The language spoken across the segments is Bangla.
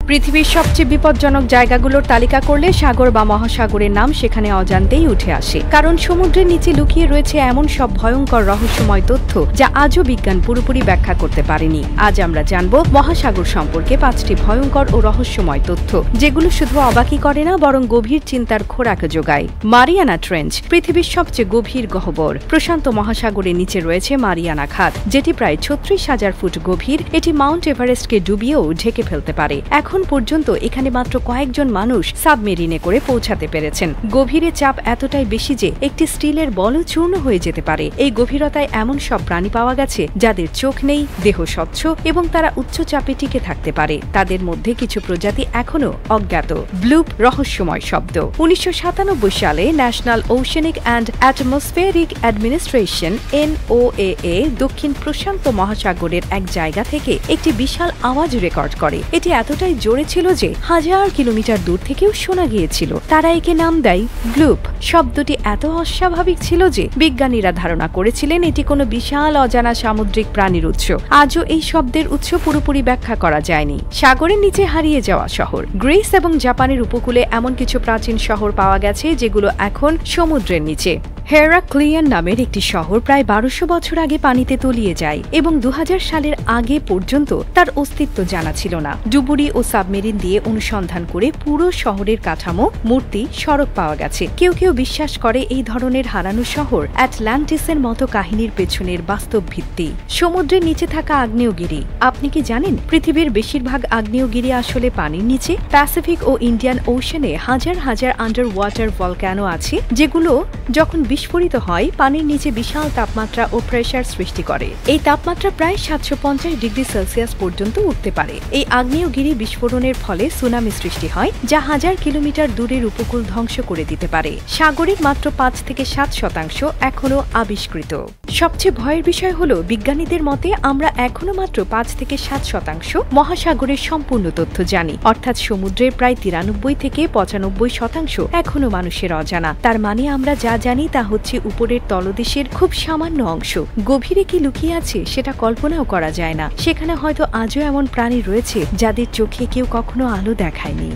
পৃথিবীর সবচেয়ে বিপজ্জনক জায়গাগুলোর তালিকা করলে সাগর বা মহাসাগরের নাম সেখানে অজান্তেই উঠে আসে। কারণ সমুদ্রের নিচে লুকিয়ে রয়েছে এমন সব ভয়ঙ্কর রহস্যময় তথ্য যা আজও বিজ্ঞান পুরোপুরি ব্যাখ্যা করতে পারেনি। আজ আমরা জানব মহাসাগর সম্পর্কে 5টি ভয়ঙ্কর ও রহস্যময় তথ্য, যেগুলো শুধু অবাকই করে না বরং গভীর চিন্তার খোরাক যোগায়। মারিয়ানা ট্রেঞ্চ পৃথিবীর সবচেয়ে গভীর গহ্বর। প্রশান্ত মহাসাগরের নিচে রয়েছে মারিয়ানা খাত, যেটি প্রায় 36,000 ফুট গভীর। এটি মাউন্ট এভারেস্টকে ডুবিয়েও ঢেকে ফেলতে পারে। এখন পর্যন্ত এখানে মাত্র কয়েকজন মানুষ সাবমেরিনে করে পৌঁছাতে পেরেছেন। গভীরে চাপ এতটাই বেশি যে একটি স্টিলের বলও চূর্ণ হয়ে যেতে পারে। এই গভীরতায় এমন সব প্রাণী পাওয়া গেছে যাদের চোখ নেই, দেহ স্বচ্ছ এবং তারা উচ্চ চাপে টিকে থাকতে পারে। তাদের মধ্যে কিছু প্রজাতি এখনো অজ্ঞাত। ব্লুপ রহস্যময় শব্দ। 1997 সালে national oceanic and atmospheric administration NOAA দক্ষিণ প্রশান্ত মহাসাগরের এক জায়গা থেকে একটি বিশাল আওয়াজ রেকর্ড করে। এটি এতটাই জোরে ছিল যে 1000 কিলোমিটার দূর থেকেও শোনা গিয়েছিল। তারা একে নাম দেয় ব্লুপ। শব্দটি এত অস্বাভাবিক ছিল যে বিজ্ঞানীরা ধারণা করেছিলেন এটি কোনো বিশাল অজানা সামুদ্রিক প্রাণীর উৎস। আজও এই শব্দের উৎস পুরোপুরি ব্যাখ্যা করা যায়নি। সাগরের নিচে হারিয়ে যাওয়া শহর। গ্রিস এবং জাপানের উপকূলে এমন কিছু প্রাচীন শহর পাওয়া গেছে যেগুলো এখন সমুদ্রের নিচে। হেরাক্লিয়ান নামের একটি শহর প্রায় 1200 বছর আগে পানিতে তলিয়ে যায় এবং 2000 সালের আগে পর্যন্ত তার অস্তিত্ব জানা ছিল না। ডুবুরি ও সাবমেরিন দিয়ে অনুসন্ধান করে পুরো শহরের কাঠামো, মূর্তি, সড়ক পাওয়া গেছে। কেউ কেউ বিশ্বাস করে এই ধরনের হারানো শহর অ্যাটলান্টিসের মতো কাহিনীর পেছনের বাস্তব ভিত্তি। সমুদ্রের নিচে থাকা আগ্নেয়গিরি। আপনি কি জানেন পৃথিবীর বেশিরভাগ আগ্নেয়গিরি আসলে পানির নিচে? প্যাসিফিক ও ইন্ডিয়ান ওশনে হাজার হাজার আন্ডার ওয়াটার ভলক্যানো আছে, যেগুলো যখন বিস্ফোরিত হয় পানির নিচে বিশাল তাপমাত্রা ও প্রেসার সৃষ্টি করে। এই তাপমাত্রা প্রায় 750 ডিগ্রি সেলসিয়াস পর্যন্ত উঠতে পারে। এই আগ্নেয়গিরি বিস্ফোরণের ফলে সুনামি সৃষ্টি হয়, যা 1000 কিলোমিটার দূরের উপকূল ধ্বংস করে দিতে পারে। সাগরের মাত্র 5 থেকে 7% এখনো আবিষ্কৃত। সবচেয়ে ভয়ের বিষয় হলো বিজ্ঞানীদের মতে আমরা এখনো মাত্র 5 থেকে 7% মহাসাগরের সম্পূর্ণ তথ্য জানি, অর্থাৎ সমুদ্রের প্রায় 93 থেকে 95% এখনো মানুষের অজানা। তার মানে আমরা যা জানি তা হচ্ছে উপরের তলদেশের খুব সামান্য অংশ। গভীরে কি লুকিয়ে আছে সেটা কল্পনাও করা যায় না। সেখানে হয়তো আজও এমন প্রাণী রয়েছে যাদের চোখে কেউ কখনো আলো দেখায়নি।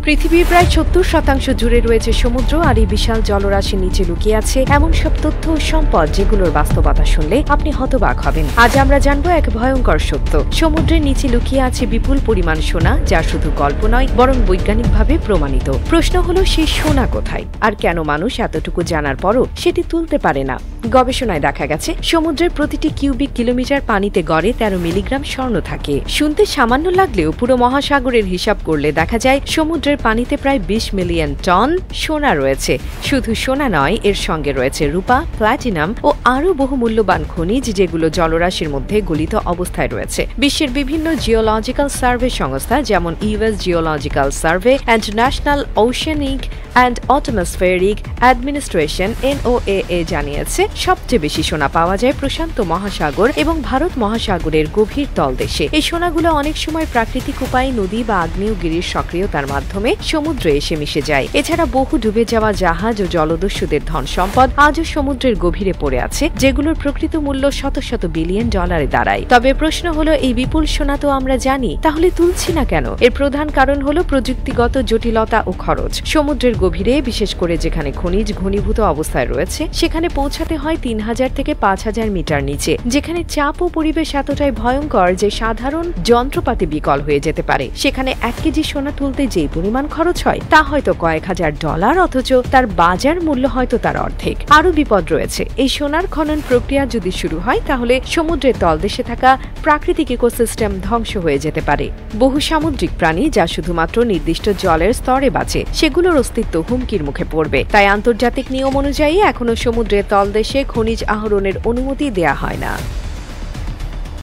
পৃথিবীর প্রায় 70% জুড়ে রয়েছে সমুদ্র, আর এই বিশাল জলরাশির নিচে লুকিয়ে আছে এমন সব তথ্য ও সম্পদ যেগুলোর বাস্তবতা শুনলে আপনি হতবাক হবেন। আজ আমরা জানবো এক ভয়ঙ্কর সত্য। সমুদ্রের নিচে লুকিয়ে আছে বিপুল পরিমাণ সোনা, যা শুধু গল্প নয় বরং বৈজ্ঞানিকভাবে প্রমাণিত। প্রশ্ন হলো সেই সোনা কোথায়, আর কেন মানুষ এতটুকু জানার পরও সেটি তুলতে পারে না? গবেষণায় দেখা গেছে সমুদ্রের প্রতিটি কিউবিক কিলোমিটার পানিতে গড়ে 13 মিলিগ্রাম স্বর্ণ থাকে। শুনতে সামান্য লাগলেও পুরো মহাসাগরের হিসাব করলে দেখা যায় সমুদ্রের পানিতে প্রায় 20 মিলিয়ন টন সোনা রয়েছে। শুধু সোনা নয়, এর সঙ্গে রয়েছে রূপা, প্ল্যাটিনাম ও আরও বহু মূল্যবান খনিজ, যেগুলো জলরাশির মধ্যে গলিত অবস্থায় রয়েছে। বিশ্বের বিভিন্ন জিওলজিক্যাল সার্ভে সংস্থা যেমন US geological survey and national oceanic and atmospheric administration NOAA জানিয়েছে সবচেয়ে বেশি সোনা পাওয়া যায় প্রশান্ত মহাসাগর এবং ভারত মহাসাগরের গভীর তলদেশে। এই সোনাগুলো অনেক সময় প্রাকৃতিক উপায়ে নদী বা আগ্নেয়গিরির সক্রিয়তার মাধ্যমে সমুদ্রে এসে মিশে যায়। এছাড়া বহু ডুবে যাওয়া জাহাজ ও জলদস্যুদের ধন সম্পদ আজও সমুদ্রের গভীরে পড়ে আছে, যেগুলোর প্রকৃত মূল্য শত শত বিলিয়ন ডলারে দাঁড়ায়। তবে প্রশ্ন হলো, এই বিপুল সোনা তো আমরা জানি, তাহলে তুলছি না কেন? এর প্রধান কারণ হলো প্রযুক্তিগত জটিলতা ও খরচ। সমুদ্রের গভীরে, বিশেষ করে যেখানে খনিজ ঘনীভূত অবস্থায় রয়েছে, সেখানে পৌঁছাতে হয় 3000 থেকে 5000 মিটার নিচে, যেখানে চাপ ও পরিবেশ এতটাই ভয়ঙ্কর যে সাধারণ যন্ত্রপাতি বিকল হয়ে যেতে পারে। সেখানে 1 কেজি সোনা তুলতে যে পরিমাণ খরচ হয় তা হয়তো কয়েক হাজার ডলার, অথচ তার বাজার মূল্য হয়তো তার অর্ধেক। আরও বিপদ রয়েছে। এই সোনার খনন প্রক্রিয়া যদি শুরু হয় তাহলে সমুদ্রের তলদেশে থাকা প্রাকৃতিক ইকোসিস্টেম ধ্বংস হয়ে যেতে পারে। বহু সামুদ্রিক প্রাণী যা শুধুমাত্র নির্দিষ্ট জলের স্তরে বাঁচে, সেগুলোর অস্তিত্ব হুমকির মুখে পড়বে। তাই আন্তর্জাতিক নিয়ম অনুযায়ী এখনো সমুদ্রের তলদেশে খনিজ আহরণের অনুমতি দেয়া হয় না।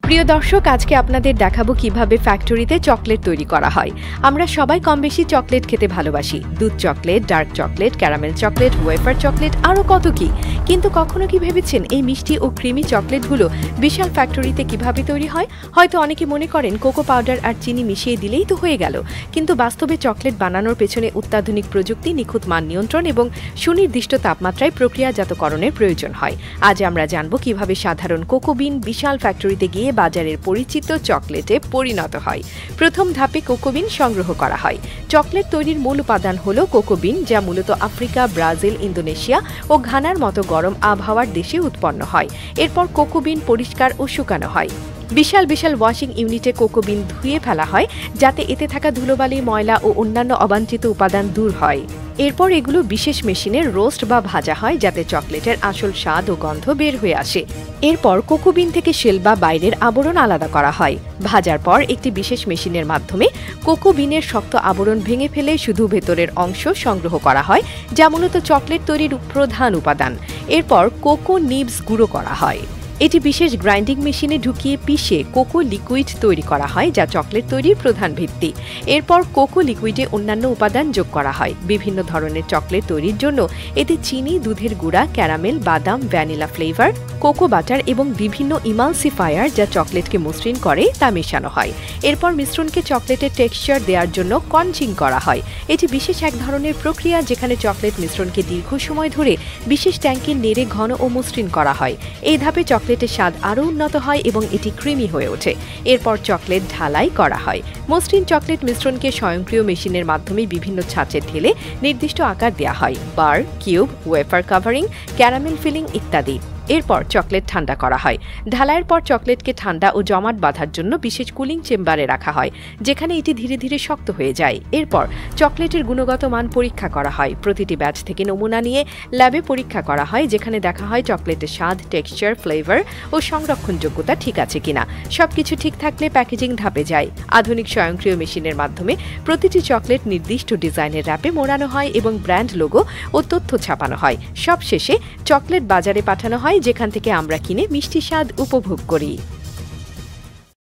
প্রিয় দর্শক, আজকে আপনাদের দেখাবো কিভাবে ফ্যাক্টরিতে চকলেট তৈরি করা হয়। আমরা সবাই কম বেশি চকলেট খেতে ভালোবাসি। দুধ chocolate, dark chocolate, caramel chocolate, wafer chocolate, আরও কত কি। কিন্তু কখনো কি ভেবেছেন এই মিষ্টি ও ক্রিমি চকলেটগুলো বিশাল ফ্যাক্টরিতে কিভাবে তৈরি হয়? হয়তো অনেকে মনে করেন কোকো পাউডার আর চিনি মিশিয়ে দিলেই তো হয়ে গেল, কিন্তু বাস্তবে চকলেট বানানোর পেছনে অত্যাধুনিক প্রযুক্তি, নিখুঁত মান নিয়ন্ত্রণ এবং সুনির্দিষ্ট তাপমাত্রায় প্রক্রিয়াজাতকরণের প্রয়োজন হয়। আজ আমরা জানব কিভাবে সাধারণ কোকো বিন বিশাল ফ্যাক্টরিতে গিয়ে বাজারের পরিচিত চকলেটে পরিণত হয়। প্রথম ধাপে কোকো বিন সংগ্রহ করা হয়। চকলেট তৈরির মূল উপাদান হল কোকো বিন, যা মূলত আফ্রিকা, ব্রাজিল, ইন্দোনেশিয়া ও ঘানার মতো গরম আবহাওয়ার দেশে উৎপন্ন হয়। এরপর কোকো বিন পরিষ্কার ও শুকানো হয়। বিশাল বিশাল ওয়াশিং ইউনিটে কোকো বিন ধুয়ে ফেলা হয়, যাতে এতে থাকা ধুলোবালি, ময়লা ও অন্যান্য অবাঞ্ছিত উপাদান দূর হয়। এরপর এগুলো বিশেষ মেশিনে রোস্ট বা ভাজা হয়, যাতে চকলেটের আসল স্বাদ ও গন্ধ বের হয়ে আসে। এরপর কোকো বিন থেকে শেল বা বাইরের আবরণ আলাদা করা হয়। ভাজার পর একটি বিশেষ মেশিনের মাধ্যমে কোকো বিনের শক্ত আবরণ ভেঙে ফেলে শুধু ভেতরের অংশ সংগ্রহ করা হয়, যা মূলত চকলেট তৈরির প্রধান উপাদান। এরপর কোকো নিবস গুঁড়ো করা হয়। এটি বিশেষ গ্রাইন্ডিং মেশিনে ঢুকিয়ে পিষে কোকো লিকুইড তৈরি করা হয়, যা চকলেট তৈরির প্রধান ভিত্তি। এরপর কোকো লিকুইডে অন্যান্য উপাদান যোগ করা হয়। বিভিন্ন ধরনের চকলেট তৈরির জন্য এতে চিনি, দুধের গুঁড়া, ক্যারামেল, বাদাম, ভ্যানিলা ফ্লেভার, কোকো বাটার এবং বিভিন্ন ইমালসিফায়ার, যা চকলেটকে মসৃণ করে, তা মেশানো হয়। এরপর মিশ্রণকে চকলেটের টেক্সচার দেওয়ার জন্য কনচিং করা হয়। এটি বিশেষ এক ধরনের প্রক্রিয়া, যেখানে চকলেট মিশ্রণকে দীর্ঘ সময় ধরে বিশেষ ট্যাঙ্কে নেড়ে ঘন ও মসৃণ করা হয়। এই ধাপে চকলেটের স্বাদ আরও উন্নত হয় এবং এটি ক্রিমি হয়ে ওঠে। এরপর চকলেট ঢালাই করা হয়। মসৃণ চকলেট মিশ্রণকে স্বয়ংক্রিয় মেশিনের মাধ্যমে বিভিন্ন ছাঁচে ঢেলে নির্দিষ্ট আকার দেওয়া হয়: bar, cube, wafer covering, caramel filling ইত্যাদি। এরপর চকলেট ঠান্ডা করা হয়। ঢালাইয়ের পর চকলেটকে ঠান্ডা ও জমাট বাঁধার জন্য বিশেষ কুলিং চেম্বারে রাখা হয়, যেখানে এটি ধীরে ধীরে শক্ত হয়ে যায়। এরপর চকলেটের গুণগত মান পরীক্ষা করা হয়। প্রতিটি ব্যাচ থেকে নমুনা নিয়ে ল্যাবে পরীক্ষা করা হয়, যেখানে দেখা হয় চকলেটের স্বাদ, টেক্সচার, ফ্লেভার ও সংরক্ষণযোগ্যতা ঠিক আছে কিনা। সবকিছু ঠিক থাকলে প্যাকেজিং ধাপে যায়। আধুনিক স্বয়ংক্রিয় মেশিনের মাধ্যমে প্রতিটি চকলেট নির্দিষ্ট ডিজাইনের র্যাপে মোড়ানো হয় এবং ব্র্যান্ড লোগো ও তথ্য ছাপানো হয়। সবশেষে চকলেট বাজারে পাঠানো হয়, যেখান থেকে আমরা কিনে মিষ্টি স্বাদ উপভোগ করি।